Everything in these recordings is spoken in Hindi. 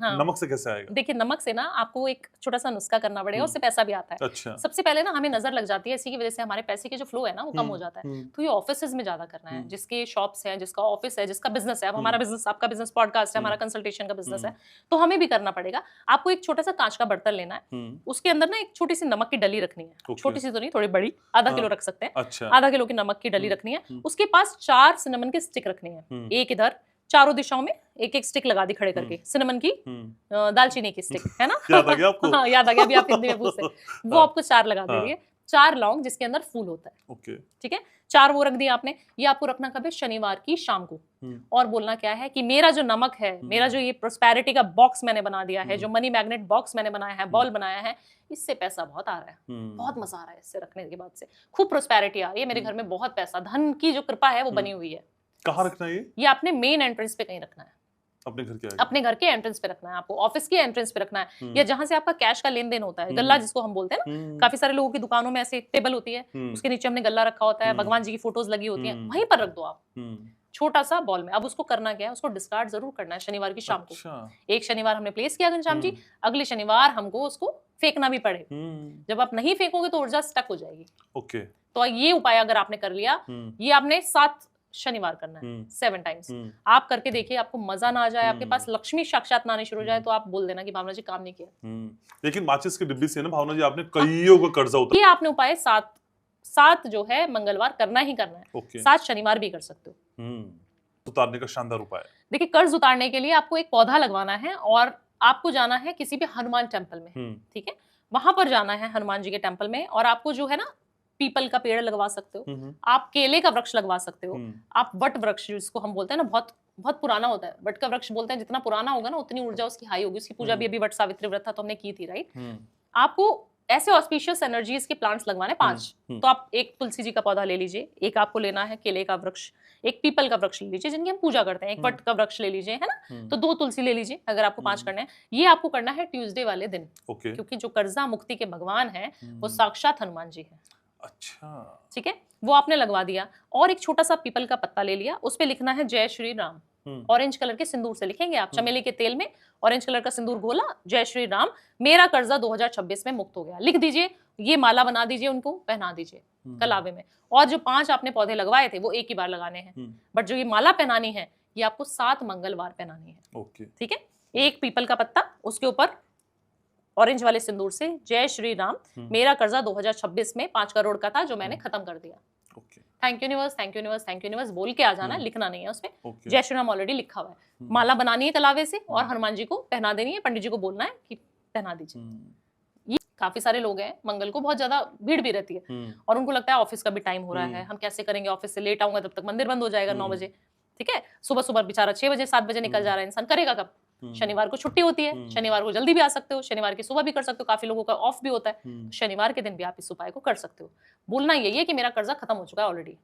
हाँ। नमक से कैसे आएगा? देखिए नमक से ना आपको एक छोटा सा नुस्खा करना पड़ेगा, उससे पैसा भी आता है। अच्छा। सबसे पहले ना हमें नजर लग जाती है, इसी की वजह से हमारे पैसे के जो फ्लो है ना वो कम हो जाता है। तो ये ऑफिसेज में ज्यादा करना है, जिसके शॉप्स है, जिसका ऑफिस है, जिसका बिजनेस है। अब हमारा बिजनेस, आपका बिजनेस पॉडकास्ट है, हमारा कंसल्टेशन का बिजनेस है, तो हमें भी करना पड़ेगा। आपको एक छोटा सा कांच का बर्तन लेना है, उसके अंदर ना एक छोटी सी नमक की डली रखनी है। छोटी सी तो नहीं, थोड़ी बड़ी, आधा किलो रख सकते हैं। अच्छा। आधा किलो की नमक की डली रखनी है। उसके पास 4 सिनेमन के स्टिक रखनी है, एक इधर, चारों दिशाओं में एक एक स्टिक लगा दी खड़े करके, सिनेमन की, दालचीनी की स्टिक, है ना? याद आ गया आपको? हाँ, याद आ गया, अभी आप हिंदी में पूछते वो आपको 4 लगा दे रही है। 4 लौंग जिसके अंदर फूल होता है। ओके। ठीक है, 4 वो रख दिया आपने। ये आपको रखना कब है? शनिवार की शाम को। और बोलना क्या है कि मेरा जो नमक है, मेरा जो ये प्रोस्पेरिटी का बॉक्स मैंने बना दिया है, जो मनी मैग्नेट बॉक्स मैंने बनाया है, बॉल बनाया है, इससे पैसा बहुत आ रहा है, बहुत मजा आ रहा है इससे रखने के बाद से। खूब प्रोस्पेरिटी आ रही है मेरे घर में, बहुत पैसा, धन की जो कृपा है वो बनी हुई है। कहाँ रखना है ये आपने मेन एंट्रेंस पे कहीं रखना है, अपने घर के आगे? अपने घर के एंट्रेंस पे रखना है आपको, ऑफिस के एंट्रेंस पे रखना है, या जहां से आपका कैश का लेन देन होता है, गल्ला जिसको हम बोलते हैं ना। काफी सारे लोगों की दुकानों में ऐसे टेबल होती है, उसके नीचे हमने गल्ला रखा होता है, भगवान जी की फोटोज लगी होती है, वहीं पर रख दो आप, छोटा सा बॉल में। अब उसको करना क्या है? उसको डिस्कार्ड जरूर करना है शनिवार की शाम को। एक शनिवार हमने प्लेस किया घनश्याम जी, अगले शनिवार हमको उसको फेंकना भी पड़े। जब आप नहीं फेंकोगे तो ऊर्जा स्टक हो जाएगी। ओके। तो ये उपाय अगर आपने कर लिया, ये आपने 7 शनिवार करना है, 7 टाइम्स। आप करके देखिए, आपको मजा ना आ जाए, आपके पास लक्ष्मी साक्षात ना आने शुरू हो जाए, तो आप बोल देना कि भावना जी काम नहीं किया। लेकिन माचिस की डिब्बी से ना भावना जी आपने कईयों का कर्जा उतारा। ये आपने उपाय 7 जो है मंगलवार करना ही करना है। 7 शनिवार भी कर सकते हो। उतारने का शानदार उपाय। देखिए कर्ज उतारने के लिए आपको एक पौधा लगवाना है, और आपको जाना है किसी भी हनुमान टेम्पल में। ठीक है, वहां पर जाना है हनुमान जी के टेम्पल में, और आपको जो है ना, पीपल का पेड़ लगवा सकते हो, आप केले का वृक्ष लगवा सकते हो, आप वट वृक्ष जिसको हम बोलते हैं ना, बहुत बहुत पुराना होता है वट का वृक्ष, बोलते हैं जितना पुराना होगा ना उतनी ऊर्जा उसकी हाई होगी। उसकी पूजा भी अभी वट सावित्री व्रत था तो हमने की थी, राइट? आपको ऐसे ऑस्पिशियस एनर्जीज के प्लांट्स लगवाने 5। तो आप एक तुलसी जी का पौधा ले लीजिए, एक आपको लेना है केले का वृक्ष, एक पीपल का वृक्ष ले लीजिए जिनकी हम पूजा करते हैं, एक वट का वृक्ष ले लीजिए, है ना? तो 2 तुलसी ले लीजिए अगर आपको 5 करने हैं। ये आपको करना है ट्यूसडे वाले दिन, क्योंकि जो कर्जा मुक्ति के भगवान है वो साक्षात हनुमान जी है। अच्छा, ठीक है, वो आपने लगवा दिया। और एक छोटा सा पीपल का पत्ता ले लिया, उस पे लिखना है जय श्री राम। ऑरेंज कलर के सिंदूर से लिखेंगे आप, चमेली के तेल में ऑरेंज कलर का सिंदूर घोला, जय श्री राम, मेरा कर्जा 2026 में मुक्त हो गया, लिख दीजिए। ये माला बना दीजिए, उनको पहना दीजिए कलावे में। और जो 5 आपने पौधे लगवाए थे वो एक ही बार लगाने हैं, बट जो ये माला पहनानी है ये आपको 7 मंगलवार पहनानी है। ठीक है, एक पीपल का पत्ता, उसके ऊपर ऑरेंज वाले सिंदूर से जय श्री राम, मेरा कर्जा 2026 में 5 करोड़ का था जो मैंने खत्म कर दिया। Thank you universe, thank you universe, thank you universe बोल के आ जाना, लिखना नहीं है उसमें। जय श्री राम ऑलरेडी लिखा हुआ है। माला बनानी है कलावे से और हनुमान जी को पहना देनी है। पंडित जी को बोलना है कि पहना दीजिए। ये काफी सारे लोग हैं, मंगल को बहुत ज्यादा भीड़ भी रहती है और उनको लगता है ऑफिस का भी टाइम हो रहा है, हम कैसे करेंगे, ऑफिस से लेट आऊंगा तब तक मंदिर बंद हो जाएगा 9 बजे। ठीक है, सुबह सुबह बेचारा 6 बजे 7 बजे निकल जा रहा है इंसान, करेगा कब? शनिवार को छुट्टी होती है, शनिवार को जल्दी भी आ सकते हो, शनिवार की सुबह भी कर सकते हो, काफी लोगों का ऑफ भी होता है, शनिवार के दिन भी आप इस उपाय को कर सकते हो। बोलना यही है कि मेरा कर्जा खत्म हो चुका है ऑलरेडी।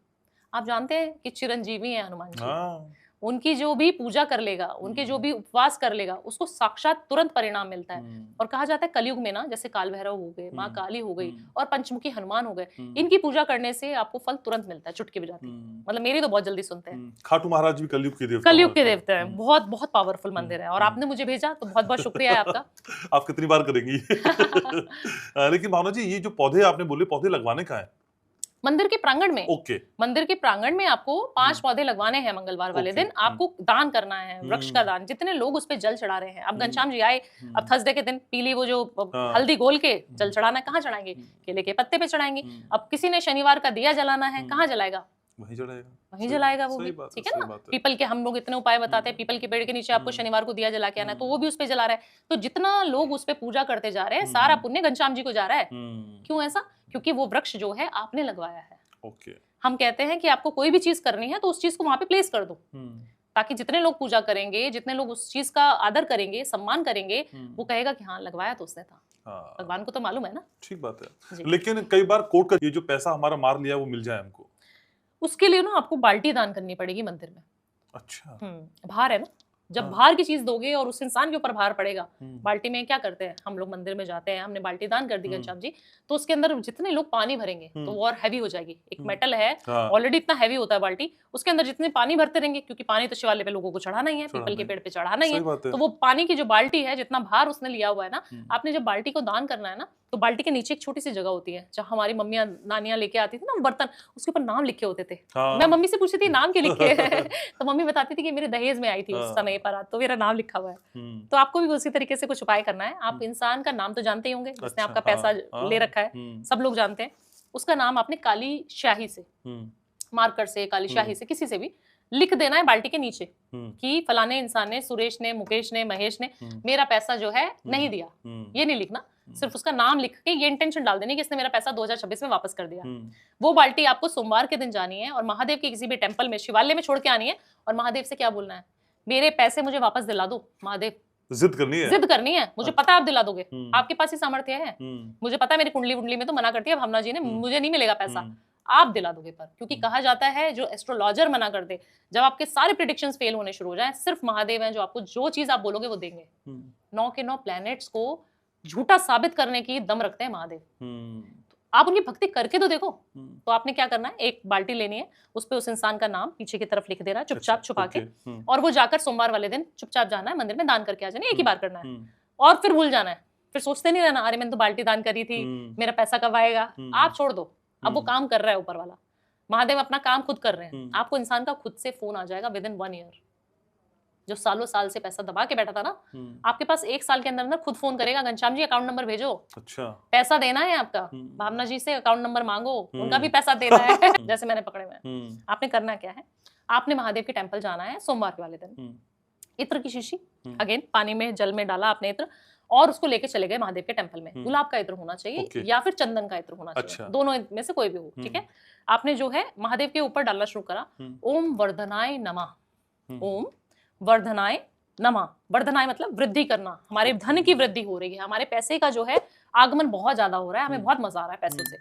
आप जानते हैं कि चिरंजीवी हैं हनुमान जी, उनकी जो भी पूजा कर लेगा, उनके जो भी उपवास कर लेगा, उसको साक्षात तुरंत परिणाम मिलता है। और कहा जाता है कलयुग में ना, जैसे काल भैरव हो गए, माँ काली हो गई और पंचमुखी हनुमान हो गए, इनकी पूजा करने से आपको फल तुरंत मिलता है, चुटकी बजाते। मतलब मेरी तो बहुत जल्दी सुनते हैं। खाटू महाराज भी कलयुग के देवता, कलयुग के देवता हैं, बहुत बहुत पावरफुल मंदिर है, और आपने मुझे भेजा तो बहुत बहुत शुक्रिया है आपका। आप कितनी बार करेंगी? लेकिन भावना जी, ये जो पौधे आपने बोले, पौधे लगवाने का है मंदिर के प्रांगण में। मंदिर के प्रांगण में आपको 5 पौधे लगवाने हैं मंगलवार वाले दिन। आपको दान करना है, वृक्ष का दान। जितने लोग उस पे जल चढ़ा रहे हैं, अब घनश्याम जी आए, अब थर्सडे के दिन पीली वो जो हल्दी घोल के जल चढ़ाना, कहाँ चढ़ाएंगे? केले के पत्ते पे चढ़ाएंगे। अब किसी ने शनिवार का दिया जलाना है, कहाँ जलाएगा? वहीं जलाएगा, वहीं जलाएगा वो भी। ठीक है ना, पीपल के हम लोग इतने उपाय बताते हैं, पीपल के पेड़ के नीचे आपको शनिवार को दिया जला के आना है, तो वो भी उस पे जला रहा है। तो जितना लोग उस पे पूजा करते जा रहे हैं, सारा पुण्य घनश्याम जी को जा रहा है। क्यों ऐसा? क्योंकि वो वृक्ष जो है आपने लगवाया है। हम कहते हैं कि आपको कोई भी चीज करनी है तो उस चीज को वहां पे प्लेस कर दो, ताकि जितने लोग पूजा करेंगे, जितने लोग उस चीज का आदर करेंगे, सम्मान करेंगे, वो कहेगा कि हाँ लगवाया तो उसने था। भगवान को तो मालूम है ना। ठीक बात है। लेकिन कई बार कोर्ट का ये जो पैसा हमारा मार लिया वो मिल जाए हमको, उसके लिए ना आपको बाल्टी दान करनी पड़ेगी मंदिर में। अच्छा, भार है ना, जब हाँ। बाहर की चीज दोगे और उस इंसान के ऊपर भार पड़ेगा। हम्म, बाल्टी में क्या करते हैं हम लोग, मंदिर में जाते हैं, हमने बाल्टी दान कर दी हम्म। घनश्याम जी, तो उसके अंदर जितने लोग पानी भरेंगे तो वो और हैवी हो जाएगी। एक मेटल है, हाँ, ऑलरेडी इतना हैवी होता है बाल्टी, उसके अंदर जितने पानी भरते रहेंगे, क्योंकि पानी तो शिवालय पे लोगों को चढ़ाना ही है, चढ़ाना पीपल के है। पेड़ पे चढ़ाना ही सही है, बात है। तो वो पानी की जो बाल्टी है, जितना भार उसने लिया हुआ है ना, हम्म, आपने जब बाल्टी को दान करना है ना, तो बाल्टी के नीचे एक छोटी सी जगह होती है, जहाँ हमारी मम्मियाँ नानियाँ लेके आती थी ना बर्तन, उसके ऊपर नाम लिखे होते थे। हाँ। मैं मम्मी से पूछती थी नाम क्यों लिखे हैं तो मम्मी बताती थी कि मेरे दहेज में आई थी उस हाँ। समय पर, तो मेरा नाम लिखा हुआ है। हम्म, तो आपको भी उसी तरीके से कुछ उपाय करना है। आप इंसान का नाम तो जानते ही होंगे जिसने अच्छा, आपका पैसा हाँ, ले रखा है, हम्म, सब लोग जानते हैं। उसका नाम आपने काली स्याही से, हम्म, मार्कर से, काली स्याही से, किसी से भी लिख देना है बाल्टी के नीचे हम्म, कि फलाने इंसान ने, सुरेश ने, मुकेश ने, महेश ने हम्म, मेरा पैसा जो है नहीं दिया। हम्म, ये नहीं लिखना, सिर्फ उसका नाम लिख के ये इंटेंशन डाल देनी कि इसने मेरा पैसा 2026 में वापस कर दिया। हम्म, वो बाल्टी आपको सोमवार के दिन जानी है और महादेव के किसी भी टेम्पल में, शिवालय में छोड़ के आनी है, और महादेव से क्या बोलना है, मेरे पैसे मुझे वापस दिला दो महादेव। जिद करनी है। जिद करनी है, मुझे पता है आप दिला दोगे, हम्म, आपके पास ही सामर्थ्य है, हम्म, मुझे पता है मेरी कुंडली वुंडली में तो मना करती है भावना जी ने, मुझे नहीं मिलेगा पैसा, हम्म, आप दिला दोगे पर। क्योंकि कहा जाता है जो एस्ट्रोलॉजर मना कर दे, जब आपके सारे प्रिडिक्शंस फेल होने शुरू हो जाए, सिर्फ महादेव हैं जो आपको जो चीज आप बोलोगे वो देंगे। हम्म, 9 के 9 प्लैनेट्स को झूठा साबित करने की दम रखते हैं महादेव। हम्म, आप उनकी भक्ति करके तो देखो। हम्म, तो आपने क्या करना है, एक बाल्टी लेनी है, उस पे उस इंसान का नाम पीछे की तरफ लिख देना चुपचाप अच्छा, छुपा के, ओके, और वो जाकर सोमवार वाले दिन चुपचाप जाना है मंदिर में, दान करके आ जाना, एक ही बार करना है, हम्म, और फिर भूल जाना है। फिर सोचते नहीं रहना अरे मैंने तो बाल्टी दान करी थी, हम्म, मेरा पैसा कब आएगा। आप छोड़ दो, अब वो काम कर रहा है ऊपर वाला, महादेव अपना काम खुद कर रहे हैं। आपको इंसान का खुद से फोन आ जाएगा विद इन 1 ईयर। जो सालों साल से पैसा दबा के बैठा था ना, आपके पास 1 साल के अंदर अंदर खुद फोन करेगा, घनश्याम जी अकाउंट नंबर भेजो, अच्छा, पैसा देना है आपका, भावना जी से अकाउंट नंबर मांगो, उनका भी पैसा देना है जैसे मैंने पकड़े हुए हैं। आपने करना क्या है, आपने महादेव के टेम्पल जाना है सोमवार के वाले दिन, इत्र की शीशी, अगेन पानी में जल में डाला आपने इत्र, और उसको लेके चले गए महादेव के टेम्पल में। गुलाब का इत्र होना चाहिए या फिर चंदन का इत्र होना चाहिए, दोनों में से कोई भी हो, ठीक है। आपने जो है महादेव के ऊपर डालना शुरू करा, ओम वर्धनाय नमः, ओम वर्धनाय नमः। वर्धनाय मतलब वृद्धि करना, हमारे धन की वृद्धि हो रही है, हमारे पैसे का जो है आगमन बहुत ज्यादा हो रहा है, हमें बहुत मजा आ रहा है पैसों से।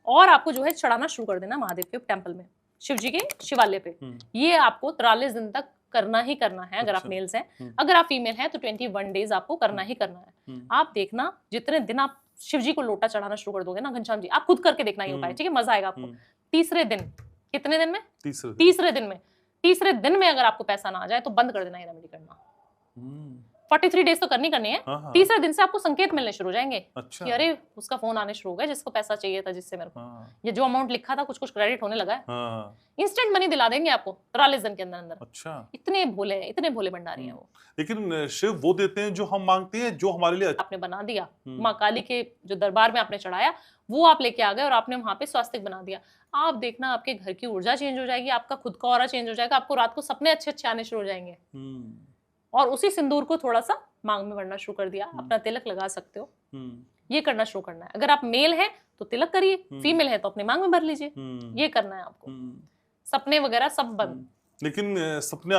और आपको जो है चढ़ाना शुरू कर देना महादेव के टेम्पल में, शिव जी के शिवालय पे। ये आपको 43 दिन तक करना ही करना है। अगर आप मेल्स हैं, अगर आप फीमेल हैं तो 21 डेज आपको करना ही करना है। आप देखना जितने दिन आप शिव जी को लोटा चढ़ाना शुरू कर दोगे ना घनश्याम जी, आप खुद करके देखना ये उपाय, ठीक है, मजा आएगा आपको। तीसरे दिन, कितने दिन में, तीसरे दिन में अगर आपको पैसा ना आ जाए तो बंद कर देना ये रेमेडी करना। 43 डेज तो करनी है। तीसरे दिन से आपको संकेत मिलने शुरू हो जाएंगे कि अरे उसका फोन आने शुरू हो गया, जिसको पैसा चाहिए था, जिससे मेरे को ये जो अमाउंट लिखा था कुछ क्रेडिट होने लगा है। इंस्टेंट मनी दिला देंगे आपको 43 दिन के अंदर अंदर। अच्छा, इतने भोले भंडारी हैं वो। लेकिन शिव वो देते हैं जो हम मांगते हैं, जो हमारे लिए आपने बना दिया, माँ काली के जो दरबार में आपने चढ़ाया वो आप लेके आ गए और आपने वहां पे स्वास्तिक बना दिया। आप देखना आपके घर की ऊर्जा चेंज हो जाएगी, आपका खुद का ऑरा चेंज हो जाएगा, आपको रात को सपने अच्छे अच्छे आने शुरू हो जाएंगे। और उसी सिंदूर को थोड़ा सा मांग में भरना शुरू कर दिया, अपना तिलक लगा सकते हो, ये करना शुरू करना है। अगर आप मेल हैं तो तिलक करिए, फीमेल है तो अपने मांग में भर लीजिए, ये करना है आपको। सपने वगैरह सब बंद। लेकिन सपने